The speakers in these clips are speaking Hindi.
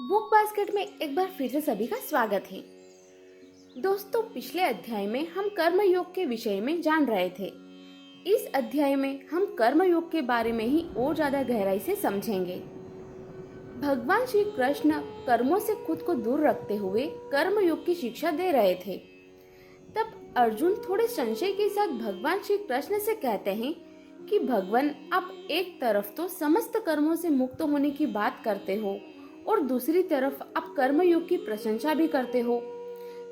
बुक बास्केट में एक बार फिर से सभी का स्वागत है। दोस्तों, पिछले अध्याय में हम कर्म योग के विषय में जान रहे थे। इस अध्याय में हम कर्म योग के बारे में ही और ज्यादा गहराई से समझेंगे। भगवान श्री कृष्ण कर्मों से खुद को दूर रखते हुए कर्म योग की शिक्षा दे रहे थे। तब अर्जुन थोड़े संशय के साथ भगवान श्री कृष्ण से कहते हैं कि भगवान, आप एक तरफ तो समस्त कर्मों से मुक्त होने की बात करते हो और दूसरी तरफ आप कर्मयोग की प्रशंसा भी करते हो।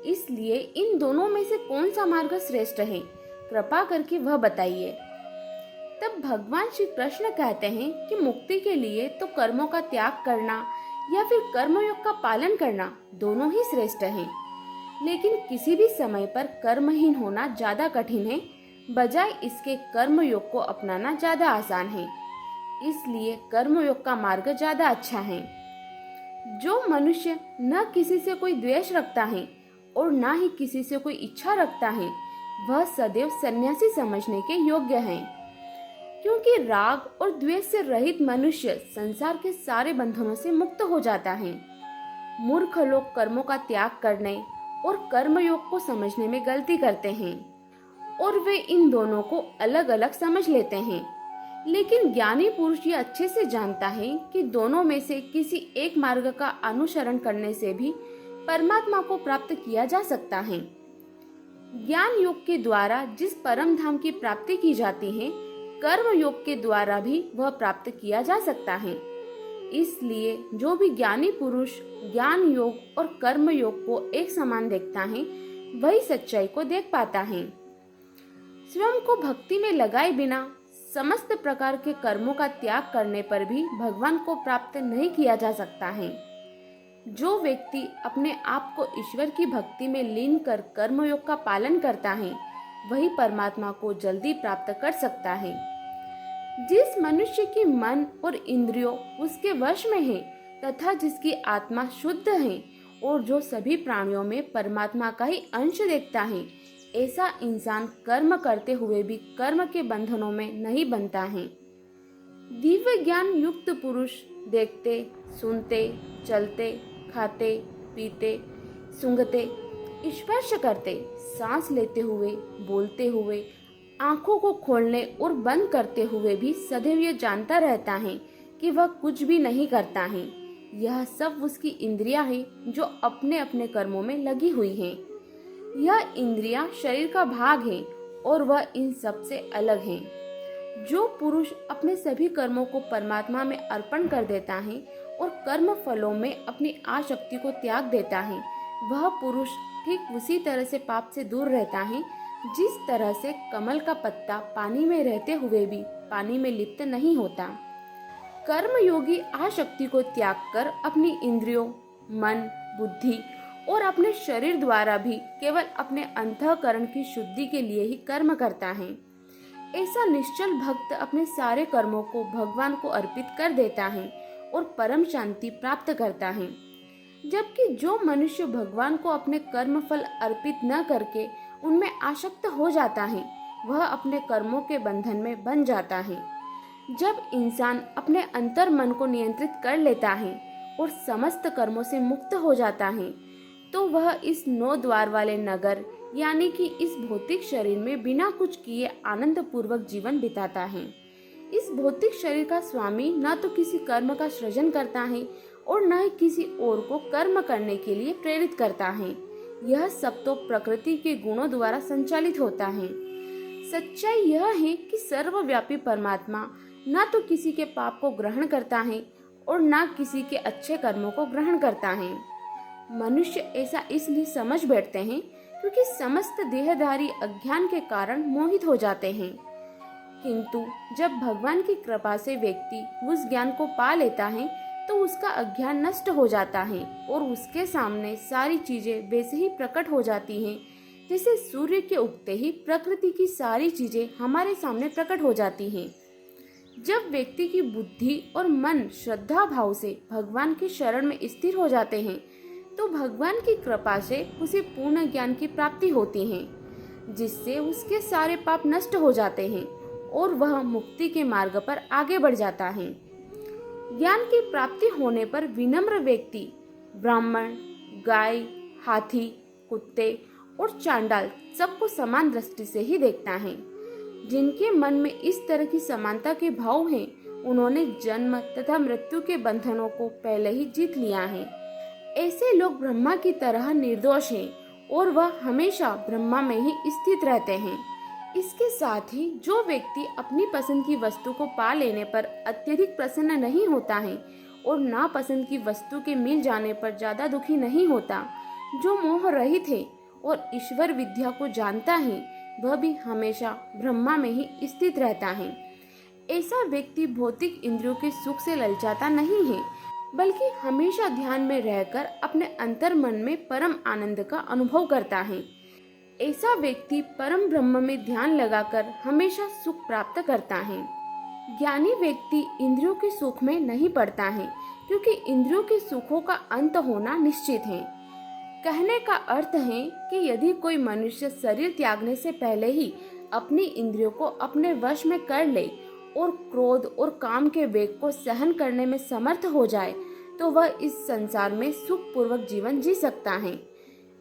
इसलिए इन दोनों में से कौन सा मार्ग श्रेष्ठ है, कृपा करके वह बताइए। तब भगवान श्री कृष्ण कहते हैं कि मुक्ति के लिए तो कर्मों का त्याग करना या फिर कर्मयोग का पालन करना दोनों ही श्रेष्ठ हैं। लेकिन किसी भी समय पर कर्महीन होना ज्यादा कठिन है, बजाय इसके कर्मयोग को अपनाना ज्यादा आसान है। इसलिए कर्मयोग का मार्ग ज्यादा अच्छा है। जो मनुष्य न किसी से कोई द्वेष रखता है और न ही किसी से कोई इच्छा रखता है, वह सदैव सन्यासी समझने के योग्य है। क्योंकि राग और द्वेष से रहित मनुष्य संसार के सारे बंधनों से मुक्त हो जाता है। मूर्ख लोग कर्मों का त्याग करने और कर्मयोग को समझने में गलती करते हैं और वे इन दोनों को अलग अलग समझ लेते हैं। लेकिन ज्ञानी पुरुष ये अच्छे से जानता है कि दोनों में से किसी एक मार्ग का अनुसरण करने से भी परमात्मा को प्राप्त किया जा सकता है। ज्ञान योग के द्वारा जिस परम धाम की प्राप्ति की जाती है, कर्म योग के द्वारा भी वह प्राप्त किया जा सकता है। इसलिए जो भी ज्ञानी पुरुष ज्ञान योग और कर्म योग को एक समान देखता है, वही सच्चाई को देख पाता है। स्वयं को भक्ति में लगाए बिना समस्त प्रकार के कर्मों का त्याग करने पर भी भगवान को प्राप्त नहीं किया जा सकता है। जो व्यक्ति अपने आप को ईश्वर की भक्ति में लीन कर कर्मयोग का पालन करता है, वही परमात्मा को जल्दी प्राप्त कर सकता है। जिस मनुष्य की मन और इंद्रियों उसके वश में है तथा जिसकी आत्मा शुद्ध है और जो सभी प्राणियों में परमात्मा का ही अंश देखता है, ऐसा इंसान कर्म करते हुए भी कर्म के बंधनों में नहीं बनता है। दिव्य ज्ञान युक्त पुरुष देखते, सुनते, चलते, खाते, पीते, सूंघते, स्पर्श करते, सांस लेते हुए, बोलते हुए, आंखों को खोलने और बंद करते हुए भी सदैव यह जानता रहता है कि वह कुछ भी नहीं करता है। यह सब उसकी इंद्रियां हैं जो अपने अपने कर्मों में लगी हुई हैं। यह इंद्रियां शरीर का भाग है और वह इन सब से अलग है। जो पुरुष अपने सभी कर्मों को परमात्मा में अर्पण कर देता है और कर्म फलों में अपनी आसक्ति को त्याग देता है, वह पुरुष ठीक उसी तरह से पाप से दूर रहता है जिस तरह से कमल का पत्ता पानी में रहते हुए भी पानी में लिप्त नहीं होता। कर्म योगी आसक्ति को त्याग कर अपनी इंद्रियों, मन, बुद्धि और अपने शरीर द्वारा भी केवल अपने अंतःकरण की शुद्धि के लिए ही कर्म करता है। ऐसा निश्चल भक्त अपने सारे कर्मों को भगवान को अर्पित कर देता है और परम शांति प्राप्त करता है। जबकि जो मनुष्य भगवान को अपने कर्म फल अर्पित न करके उनमें आसक्त हो जाता है, वह अपने कर्मों के बंधन में बन जाता है। जब इंसान अपने अंतर मन को नियंत्रित कर लेता है और समस्त कर्मों से मुक्त हो जाता है, तो वह इस 9 द्वार वाले नगर यानी कि इस भौतिक शरीर में बिना कुछ किए आनंद पूर्वक जीवन बिताता है। इस भौतिक शरीर का स्वामी न तो किसी कर्म का सृजन करता है और न ही किसी और को कर्म करने के लिए प्रेरित करता है। यह सब तो प्रकृति के गुणों द्वारा संचालित होता है। सच्चाई यह है कि सर्वव्यापी परमात्मा न तो किसी के पाप को ग्रहण करता है और न किसी के अच्छे कर्मों को ग्रहण करता है। मनुष्य ऐसा इसलिए समझ बैठते हैं क्योंकि समस्त देहधारी अज्ञान के कारण मोहित हो जाते हैं। किंतु जब भगवान की कृपा से व्यक्ति उस ज्ञान को पा लेता है, तो उसका अज्ञान नष्ट हो जाता है और उसके सामने सारी चीजें वैसे ही प्रकट हो जाती हैं जैसे सूर्य के उगते ही प्रकृति की सारी चीजें हमारे सामने प्रकट हो जाती हैं। जब व्यक्ति की बुद्धि और मन श्रद्धा भाव से भगवान की शरण में स्थिर हो जाते हैं, तो भगवान की कृपा से उसे पूर्ण ज्ञान की प्राप्ति होती है, जिससे उसके सारे पाप नष्ट हो जाते हैं और वह मुक्ति के मार्ग पर आगे बढ़ जाता है। ज्ञान की प्राप्ति होने पर विनम्र व्यक्ति ब्राह्मण, गाय, हाथी, कुत्ते और चांडाल सबको समान दृष्टि से ही देखता है। जिनके मन में इस तरह की समानता के भाव हैं, उन्होंने जन्म तथा मृत्यु के बंधनों को पहले ही जीत लिया है। ऐसे लोग ब्रह्मा की तरह निर्दोष हैं और वह हमेशा ब्रह्मा में ही स्थित रहते हैं। इसके साथ ही जो व्यक्ति अपनी पसंद की वस्तु को पा लेने पर अत्यधिक प्रसन्न नहीं होता है और नापसंद की वस्तु के मिल जाने पर ज्यादा दुखी नहीं होता, जो मोह रहित है और ईश्वर विद्या को जानता है, वह भी हमेशा ब्रह्मा में ही स्थित रहता है। ऐसा व्यक्ति भौतिक इंद्रियों के सुख से ललचाता नहीं है, बल्कि हमेशा ध्यान में रहकर अपने अंतर मन में परम आनंद का अनुभव करता है। ऐसा व्यक्ति परम ब्रह्म में ध्यान लगाकर हमेशा सुख प्राप्त करता है। ज्ञानी व्यक्ति इंद्रियों के सुख में नहीं पड़ता है, क्योंकि इंद्रियों के सुखों का अंत होना निश्चित है। कहने का अर्थ है कि यदि कोई मनुष्य शरीर त्यागने से पहले ही अपनी इंद्रियों को अपने वश में कर ले और क्रोध और काम के वेग को सहन करने में समर्थ हो जाए, तो वह इस संसार में सुखपूर्वक जीवन जी सकता है।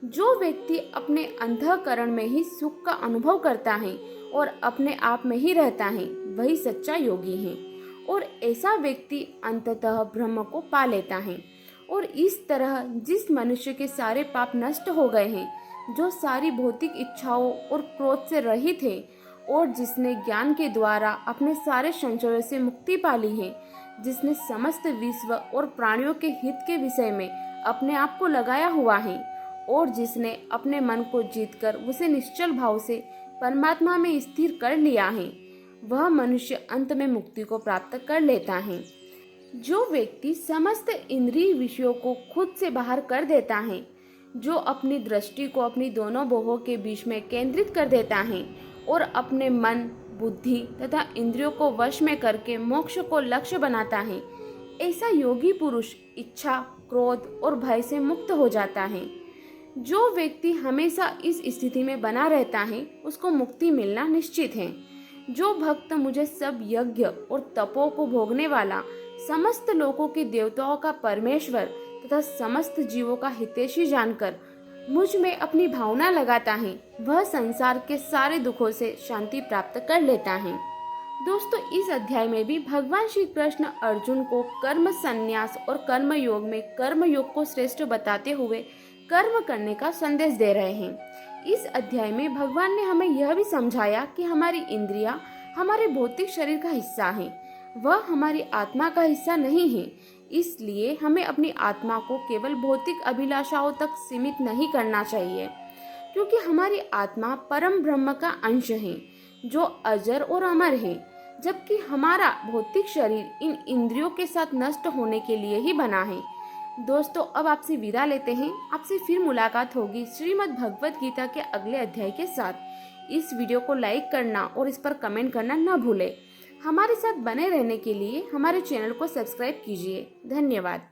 जो व्यक्ति अपने अंतःकरण में ही सुख का अनुभव करता है और अपने आप में ही रहता है, वही सच्चा योगी है और ऐसा व्यक्ति अंततः ब्रह्म को पा लेता है। और इस तरह जिस मनुष्य के सारे पाप नष्ट हो गए हैं, जो सारी भौतिक इच्छाओं और क्रोध से रहित है और जिसने ज्ञान के द्वारा अपने सारे संशयों से मुक्ति पा ली है, जिसने समस्त विश्व और प्राणियों के हित के विषय में अपने आप को लगाया हुआ है और जिसने अपने मन को जीतकर उसे निश्चल भाव से परमात्मा में स्थिर कर लिया है, वह मनुष्य अंत में मुक्ति को प्राप्त कर लेता है। जो व्यक्ति समस्त इंद्रिय विषयों को खुद से बाहर कर देता है, जो अपनी दृष्टि को अपनी दोनों बाहों के बीच में केंद्रित कर देता है और अपने मन, बुद्धि तथा इंद्रियों को वश में करके मोक्ष को लक्ष्य बनाता है, ऐसा योगी पुरुष इच्छा, क्रोध और भय से मुक्त हो जाता है। जो व्यक्ति हमेशा इस स्थिति में बना रहता है, उसको मुक्ति मिलना निश्चित है। जो भक्त मुझे सब यज्ञ और तपों को भोगने वाला, समस्त लोकों के देवताओं का परमेश्वर तथा समस्त जीवों का हितैषी जानकर मुझ में अपनी भावना लगाता है, वह संसार के सारे दुखों से शांति प्राप्त कर लेता है। दोस्तों, इस अध्याय में भी भगवान श्री कृष्ण अर्जुन को कर्म संन्यास और कर्म योग में कर्म योग को श्रेष्ठ बताते हुए कर्म करने का संदेश दे रहे हैं। इस अध्याय में भगवान ने हमें यह भी समझाया कि हमारी इंद्रियां हमारे भौतिक शरीर का हिस्सा हैं, वह हमारी आत्मा का हिस्सा नहीं है। इसलिए हमें अपनी आत्मा को केवल भौतिक अभिलाषाओं तक सीमित नहीं करना चाहिए, क्योंकि हमारी आत्मा परम ब्रह्म का अंश है, जो अजर और अमर है, जबकि हमारा भौतिक शरीर इन इंद्रियों के साथ नष्ट होने के लिए ही बना है। दोस्तों, अब आपसे विदा लेते हैं। आपसे फिर मुलाकात होगी श्रीमद् भगवत गीता के अगले अध्याय के साथ। इस वीडियो को लाइक करना और इस पर कमेंट करना न भूलें। हमारे साथ बने रहने के लिए हमारे चैनल को सब्सक्राइब कीजिए। धन्यवाद।